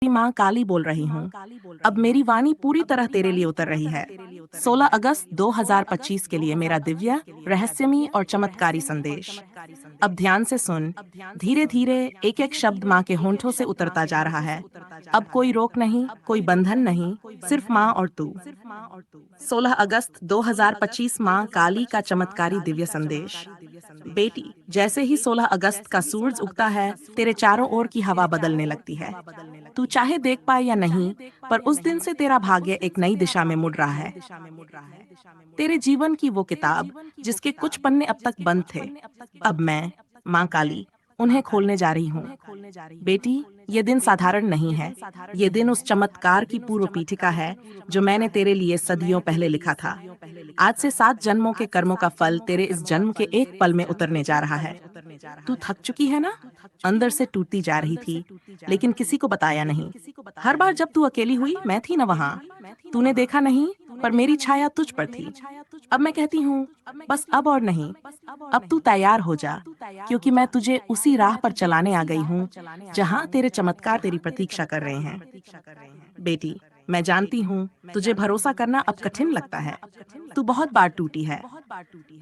माँ काली बोल रही हूँ। अब मेरी वाणी पूरी तरह तेरे लिए उतर रही है। 16 अगस्त 2025 के लिए मेरा दिव्य, रहस्यमयी और चमत्कारी संदेश। अब ध्यान से सुन। धीरे धीरे एक एक शब्द माँ के होंठों से उतरता जा रहा है। अब कोई रोक नहीं, कोई बंधन नहीं, सिर्फ माँ और तू। 16 अगस्त 2025 माँ काली का चमत्कारी दिव्य संदेश। बेटी, जैसे ही 16 अगस्त का सूरज उगता है, तेरे चारों ओर की हवा बदलने लगती है। तू चाहे देख पाए या नहीं, पर उस दिन से तेरा भाग्य एक नई दिशा में मुड़ रहा है। तेरे जीवन की वो किताब जिसके कुछ पन्ने अब तक बंद थे, अब मैं, माँ काली, उन्हें खोलने जा रही हूँ। बेटी, ये दिन साधारण नहीं है। ये दिन उस चमत्कार की पूर्व पीठिका है जो मैंने तेरे लिए सदियों पहले लिखा था। आज से 7 जन्मों के कर्मों का फल तेरे इस जन्म के एक पल में उतरने जा रहा है। तू थक चुकी है ना? अंदर से टूटती जा रही थी, लेकिन किसी को बताया नहीं। हर बार जब तू अकेली हुई, मैं थी न वहाँ। तूने देखा नहीं, पर मेरी छाया तुझ पर थी। अब मैं कहती हूँ, बस अब और नहीं। अब तू तैयार हो जा, क्योंकि मैं तुझे उसी राह पर चलाने आ गई हूँ, जहाँ तेरे चमत्कार तेरी प्रतीक्षा कर रहे हैं। बेटी, मैं जानती हूँ, तुझे भरोसा करना अब कठिन लगता है। तू बहुत बार टूटी है।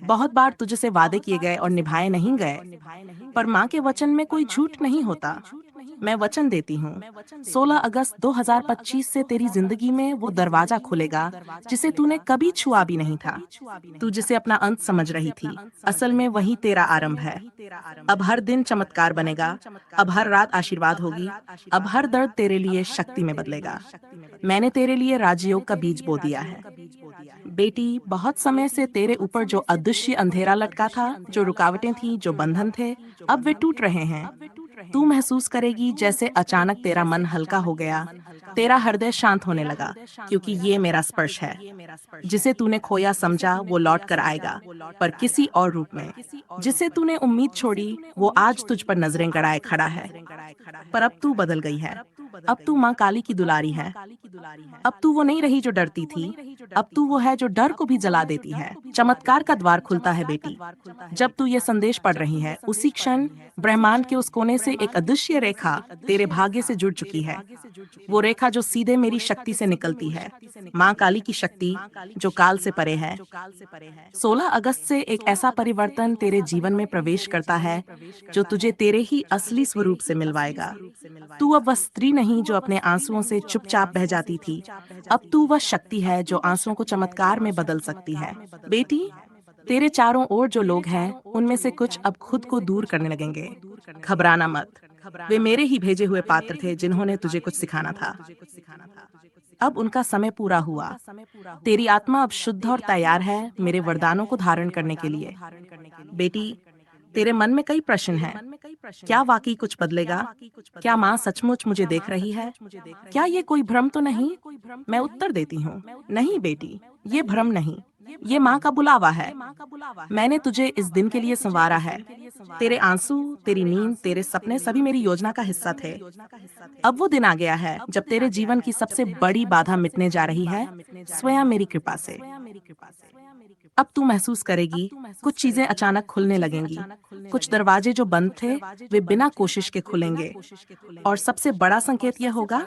बहुत बार तुझसे वादे किए गए और निभाए नहीं गए। पर माँ के वचन में कोई झूठ नहीं होता। मैं वचन देती हूँ, 16 अगस्त 2025 से तेरी जिंदगी में वो दरवाजा खुलेगा जिसे तूने कभी छुआ भी नहीं था। तू जिसे अपना अंत समझ रही थी, असल में वही तेरा आरंभ है। अब हर दिन चमत्कार बनेगा, अब हर रात आशीर्वाद होगी, अब हर दर्द तेरे लिए शक्ति में बदलेगा। मैंने तेरे लिए राजयोग का बीज बो दिया है। बेटी, बहुत समय से तेरे ऊपर जो अदृश्य अंधेरा लटका था, जो रुकावटें थी, जो बंधन थे, अब वे टूट रहे हैं। तू महसूस करेगी जैसे अचानक तेरा मन हल्का हो गया, तेरा हृदय शांत होने लगा, क्योंकि ये मेरा स्पर्श है। जिसे तूने खोया समझा वो लौट कर आएगा, पर किसी और रूप में। जिसे तूने उम्मीद छोड़ी वो आज तुझ पर नजरें गड़ाए खड़ा है। पर अब तू बदल गई है। अब तू माँ काली की दुलारी है। अब तू वो नहीं रही जो डरती थी। अब तू वो है जो डर को भी जला देती है। चमत्कार का द्वार खुलता है बेटी। जब तू ये संदेश पढ़ रही है, उसी क्षण ब्रह्मांड के उस कोने से एक अदृश्य रेखा तेरे भाग्य से जुड़ चुकी है। वो रेखा जो सीधे मेरी शक्ति से निकलती है, माँ काली की शक्ति जो काल से परे है। 16 अगस्त से एक ऐसा परिवर्तन तेरे जीवन में प्रवेश करता है जो तुझे तेरे ही असली स्वरूप से मिलवाएगा। तू अब वह स्त्री नहीं जो अपने आंसुओं से चुपचाप बह जाती थी। अब तू वह शक्ति है जो आंसुओं को चमत्कार में बदल सकती है। बेटी, तेरे चारों ओर जो लोग हैं, उनमें से कुछ अब खुद को दूर करने लगेंगे। घबराना मत। वे मेरे ही भेजे हुए पात्र थे जिन्होंने तुझे कुछ सिखाना था। अब उनका समय पूरा हुआ। तेरी आत्मा अब शुद्ध और तैयार है मेरे वरदानों को धारण करने के लिए। बेटी, तेरे मन में कई प्रश्न हैं। क्या वाकई कुछ बदलेगा? क्या माँ सचमुच मुझे देख रही है? क्या ये कोई भ्रम तो नहीं? मैं उत्तर देती हूँ, नहीं बेटी, ये भ्रम नहीं। ये माँ का बुलावा है। मैंने तुझे इस दिन के लिए संवारा है। तेरे आंसू, तेरी नींद, तेरे सपने सभी मेरी योजना का हिस्सा थे। अब वो दिन आ गया है जब तेरे जीवन की सबसे बड़ी बाधा मिटने जा रही है, स्वयं मेरी कृपा से। अब तू महसूस करेगी, कुछ चीजें अचानक खुलने लगेंगी। कुछ दरवाजे जो बंद थे, वे बिना कोशिश के खुलेंगे। और सबसे बड़ा संकेत यह होगा,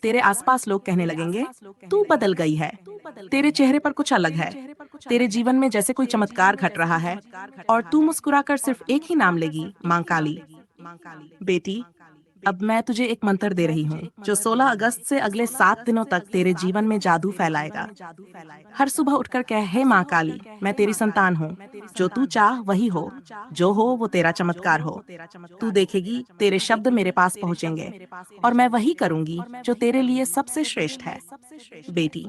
तेरे आसपास लोग कहने लगेंगे, तू बदल गई है। तेरे चेहरे पर कुछ अलग है। तेरे जीवन में जैसे कोई चमत्कार घट रहा है। और तू मुस्कुराकर सिर्फ एक ही नाम लेगी, माँ काली। बेटी, अब मैं तुझे एक मंत्र दे रही हूँ जो 16 अगस्त से अगले 7 दिनों तक तेरे जीवन में जादू फैलाएगा। हर सुबह उठकर कह, हे माँ काली, मैं तेरी संतान हूँ। जो तू चाह वही हो, जो हो वो तेरा चमत्कार हो। तू देखेगी तेरे शब्द मेरे पास पहुंचेंगे, और मैं वही करूंगी जो तेरे लिए सबसे श्रेष्ठ है। बेटी,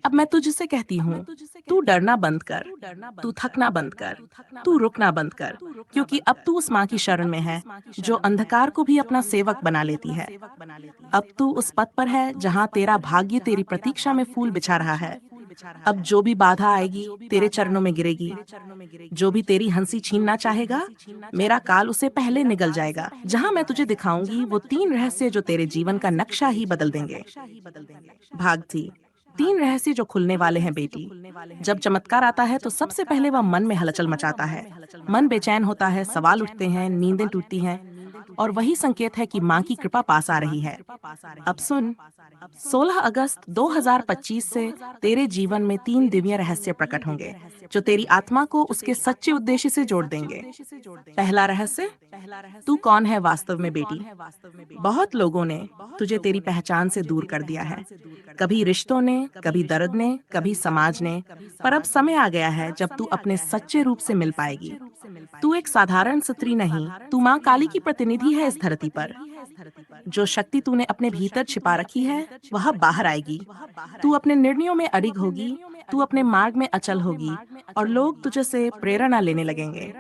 अब मैं तुझसे कहती हूँ, तू डरना बंद कर, तू थकना बंद कर, तू रुकना बंद कर, क्योंकि अब तू उस माँ की शरण में है जो अंधकार को भी अपना सेवक बना लेती है। अब तू उस पथ पर है जहाँ तेरा भाग्य तेरी प्रतीक्षा में फूल बिछा रहा है। अब जो भी बाधा आएगी, तेरे चरणों में गिरेगी। जो भी तेरी हंसी छीनना चाहेगा, मेरा काल उसे पहले निगल जाएगा। जहाँ मैं तुझे दिखाऊंगी वो 3 रहस्य जो तेरे जीवन का नक्शा ही बदल देंगे। भाग 3 रहस्य जो खुलने वाले हैं बेटी। जब चमत्कार आता है तो सबसे पहले वह मन में हलचल मचाता है। मन बेचैन होता है, सवाल उठते हैं, नींदें टूटती हैं। और वही संकेत है कि माँ की कृपा पास आ रही है। अब सुन, 16 अगस्त 2025 से तेरे जीवन में 3 दिव्य रहस्य प्रकट होंगे जो तेरी आत्मा को उसके सच्चे उद्देश्य से जोड़ देंगे। पहला रहस्य, तू कौन है वास्तव में बेटी। बहुत लोगों ने तुझे तेरी पहचान से दूर कर दिया है, कभी रिश्तों ने, कभी दर्द ने, कभी समाज ने, पर अब समय आ गया है जब तू अपने सच्चे रूप से मिल पाएगी। तू एक साधारण स्त्री नहीं, तू माँ काली की प्रतिनिधि है इस धरती पर। जो शक्ति तूने अपने भीतर छिपा रखी है वह बाहर आएगी। तू अपने निर्णयों में अडिग होगी, तू अपने मार्ग में अचल होगी और लोग तुझे से प्रेरणा लेने लगेंगे।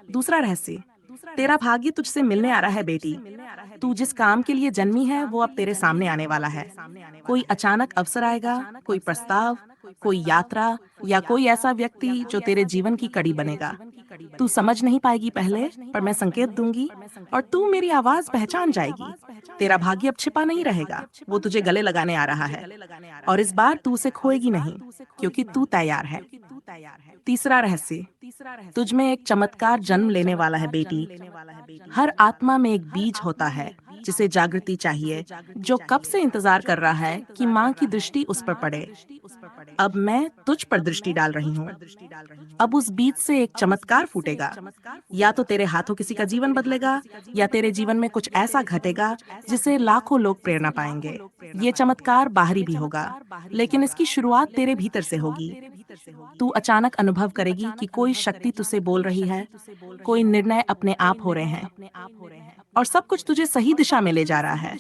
दूसरा रहस्य, तेरा भाग्य तुझसे मिलने आ रहा है बेटी। तू जिस काम के लिए जन्मी है वो अब तेरे सामने आने वाला है। कोई अचानक अवसर आएगा, कोई प्रस्ताव, कोई यात्रा या कोई ऐसा व्यक्ति जो तेरे जीवन की कड़ी बनेगा। तू समझ नहीं पाएगी पहले, पर मैं संकेत दूंगी और तू मेरी आवाज पहचान जाएगी। तेरा भाग्य अब छिपा नहीं रहेगा, वो तुझे गले लगाने आ रहा है और इस बार तू उसे खोएगी नहीं, क्योंकि तू तैयार है। तीसरा रहस्य, तुझ में एक चमत्कार जन्म लेने वाला है बेटी। हर आत्मा में एक बीज होता है जिसे जागृति चाहिए, जो कब से इंतजार कर रहा है कि माँ की दृष्टि उस पर पड़े। अब मैं तुझ पर दृष्टि डाल रही हूँ। अब उस बीज से एक चमत्कार फूटेगा। या तो तेरे हाथों किसी का जीवन बदलेगा, या तेरे जीवन में कुछ ऐसा घटेगा जिससे लाखों लोग प्रेरणा पाएंगे। ये चमत्कार बाहरी भी होगा, लेकिन इसकी शुरुआत तेरे भीतर से होगी। तू अचानक अनुभव करेगी कि कोई शक्ति तुझसे बोल रही है, कोई निर्णय अपने आप हो रहे हैं और सब कुछ तुझे सही दिशा में ले जा रहा है।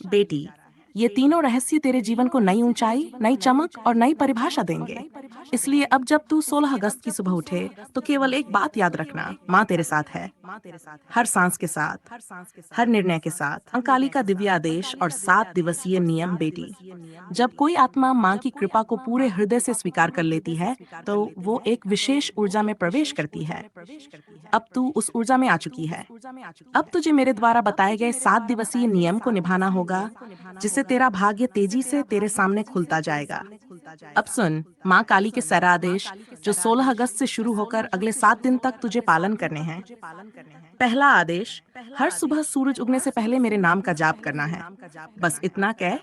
बेटी, ये तीनों रहस्य तेरे जीवन को नई ऊंचाई, नई चमक और नई परिभाषा देंगे। इसलिए अब जब तू 16 अगस्त की सुबह उठे तो केवल एक बात याद रखना, माँ तेरे साथ है। हर सांस के साथ, हर निर्णय के साथ। माँ काली का दिव्य आदेश और 7 दिवसीय नियम बेटी। जब कोई आत्मा माँ की कृपा को पूरे हृदय से स्वीकार कर लेती है तो वो एक विशेष ऊर्जा में प्रवेश करती है। अब तू उस ऊर्जा में आ चुकी है। अब तुझे मेरे द्वारा बताए गए 7 दिवसीय नियम को निभाना होगा, जिससे तेरा भाग्य तेजी से तेरे सामने खुलता जाएगा। अब सुन, माँ काली के 7 आदेश जो 16 अगस्त से शुरू होकर अगले 7 दिन तक तुझे पालन करने हैं। पहला आदेश, हर सुबह सूरज उगने से पहले मेरे नाम का जाप करना है। बस इतना कह,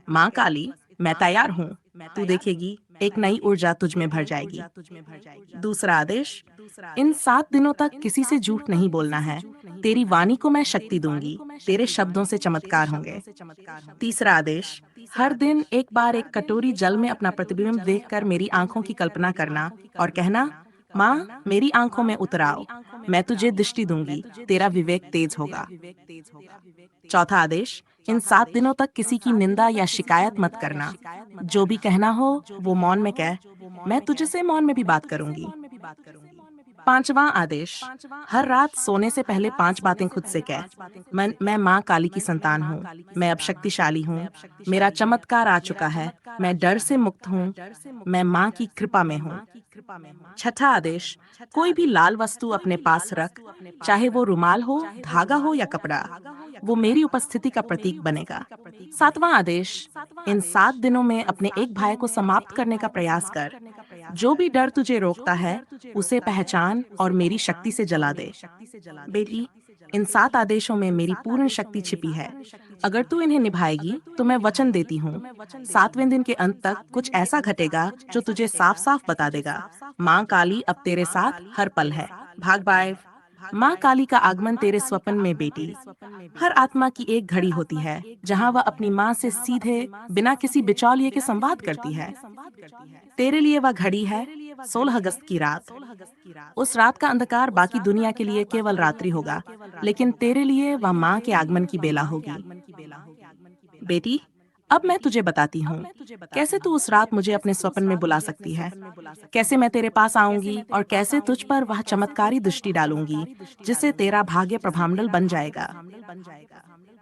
माँ काली, मैं तैयार हूँ। तू देखेगी एक नई ऊर्जा तुझ में भर जाएगी। दूसरा आदेश, इन 7 दिनों तक किसी से झूठ नहीं बोलना है। तेरी वाणी को मैं शक्ति दूंगी, तेरे शब्दों से चमत्कार होंगे। तीसरा आदेश, हर दिन एक बार एक कटोरी जल में अपना प्रतिबिंब देखकर मेरी आंखों की कल्पना करना और कहना, माँ मेरी आंखों में उतर आओ, मैं तुझे दृष्टि दूंगी, तेरा विवेक तेज होगा। चौथा आदेश, इन 7 दिनों तक किसी की निंदा या शिकायत मत करना। जो भी कहना हो वो मौन में कह, मैं तुझसे मौन में भी बात करूंगी। पांचवा आदेश, हर रात सोने से पहले 5 बातें खुद से कह। मैं माँ काली की संतान हूँ, मैं अब शक्तिशाली हूँ, मेरा चमत्कार आ चुका है, मैं डर से मुक्त हूँ, मैं माँ की कृपा में हूँ। छठा आदेश, कोई भी लाल वस्तु अपने पास रख, चाहे वो रुमाल हो, धागा हो या कपड़ा, वो मेरी उपस्थिति का प्रतीक बनेगा। सातवां आदेश, इन 7 दिनों में अपने एक भाई को समाप्त करने का प्रयास कर। जो भी डर तुझे रोकता है उसे पहचान और मेरी शक्ति से जला दे। बेटी, इन 7 आदेशों में मेरी पूर्ण शक्ति छिपी है। अगर तू इन्हें निभाएगी तो मैं वचन देती हूँ, 7वें दिन के अंत तक कुछ ऐसा घटेगा जो तुझे साफ साफ बता देगा, माँ काली अब तेरे साथ हर पल है। भाग बाय। माँ काली का आगमन तेरे स्वप्न में बेटी। हर आत्मा की एक घड़ी होती है जहाँ वह अपनी माँ से सीधे बिना किसी बिचौलिए के संवाद करती है। तेरे लिए वह घड़ी है 16 अगस्त की रात। उस रात का अंधकार बाकी दुनिया के लिए केवल रात्रि होगा, लेकिन तेरे लिए वह माँ के आगमन की बेला होगी। बेटी, अब मैं तुझे बताती हूँ कैसे तू उस रात मुझे अपने स्वप्न में बुला सकती है, कैसे मैं तेरे पास आऊंगी और कैसे तुझ पर वह चमत्कारी दृष्टि डालूंगी जिससे तेरा भाग्य प्रभामंडल बन जाएगा।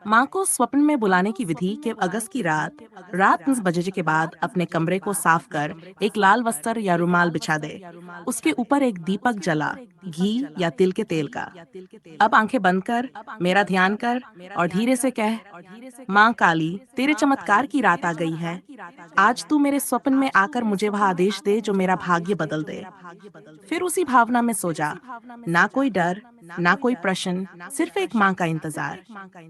माँ को स्वप्न में बुलाने की विधि कि अगस्त की रात रात 10 बजे के बाद अपने कमरे को साफ कर एक लाल वस्त्र या रुमाल बिछा दे। उसके ऊपर एक दीपक जला, घी या तिल के तेल का। अब आंखें बंद कर, मेरा ध्यान कर और धीरे से कह, माँ काली, तेरे चमत्कार की रात आ गई है। आज तू मेरे स्वप्न में आकर मुझे वह आदेश दे जो मेरा भाग्य बदल दे। फिर उसी भावना में सो जा। ना कोई डर, ना कोई प्रश्न, सिर्फ एक माँ का इंतजार।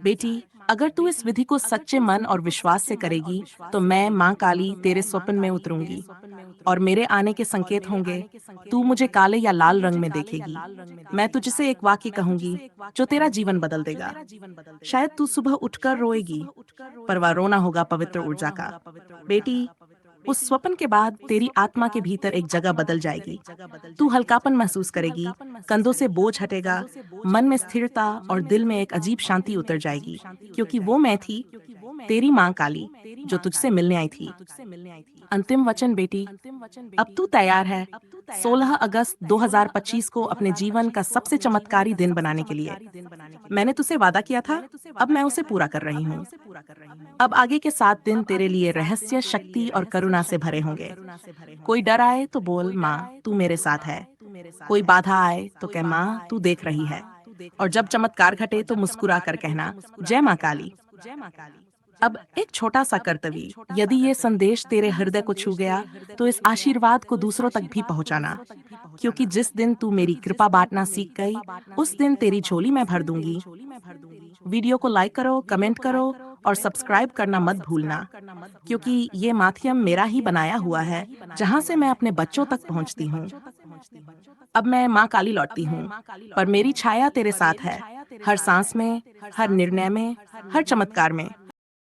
बेटी, अगर तू इस विधि को सच्चे मन और विश्वास से करेगी, तो मैं माँ काली तेरे स्वप्न में उतरूंगी और मेरे आने के संकेत होंगे। तू मुझे काले या लाल रंग में देखेगी। मैं तुझसे एक वाक्य कहूंगी जो तेरा जीवन बदल देगा। शायद तू सुबह उठकर रोएगी, पर वह रोना होगा पवित्र ऊर्जा का। बेटी, उस स्वप्न के बाद तेरी आत्मा के भीतर एक जगह बदल जाएगी। तू हल्कापन महसूस करेगी, कंधों से बोझ हटेगा, मन में स्थिरता और दिल में एक अजीब शांति उतर जाएगी, क्योंकि वो मैं थी, तेरी माँ काली, जो तुझसे मिलने आई थी। अंतिम वचन बेटी, अब तू तैयार है 16 अगस्त 2025 को अपने जीवन का सबसे चमत्कारी दिन बनाने के लिए। मैंने तुझसे वादा किया था, अब मैं उसे पूरा कर रही हूँ। अब आगे के 7 दिन तेरे लिए रहस्य, शक्ति और करुणा से भरे होंगे। कोई डर आए तो बोल, माँ तू मेरे साथ है। कोई बाधा आए तो कह, माँ तू देख रही है। और जब चमत्कार घटे तो मुस्कुरा कर कहना, जय माँ काली। अब एक छोटा सा कर्तव्य, यदि ये संदेश तेरे हृदय को छू गया, तो इस आशीर्वाद को दूसरों तक भी पहुंचाना, क्योंकि जिस दिन तू मेरी कृपा बांटना सीख गई, उस दिन तेरी झोली मैं भर दूंगी। वीडियो को लाइक करो, कमेंट करो और सब्सक्राइब करना मत भूलना, क्योंकि ये माध्यम मेरा ही बनाया हुआ है, जहां से मैं अपने बच्चों तक पहुंचती हूँ। अब मैं माँ काली लौटती हूँ, पर मेरी छाया तेरे साथ है, हर सांस में, हर निर्णय में, हर चमत्कार में।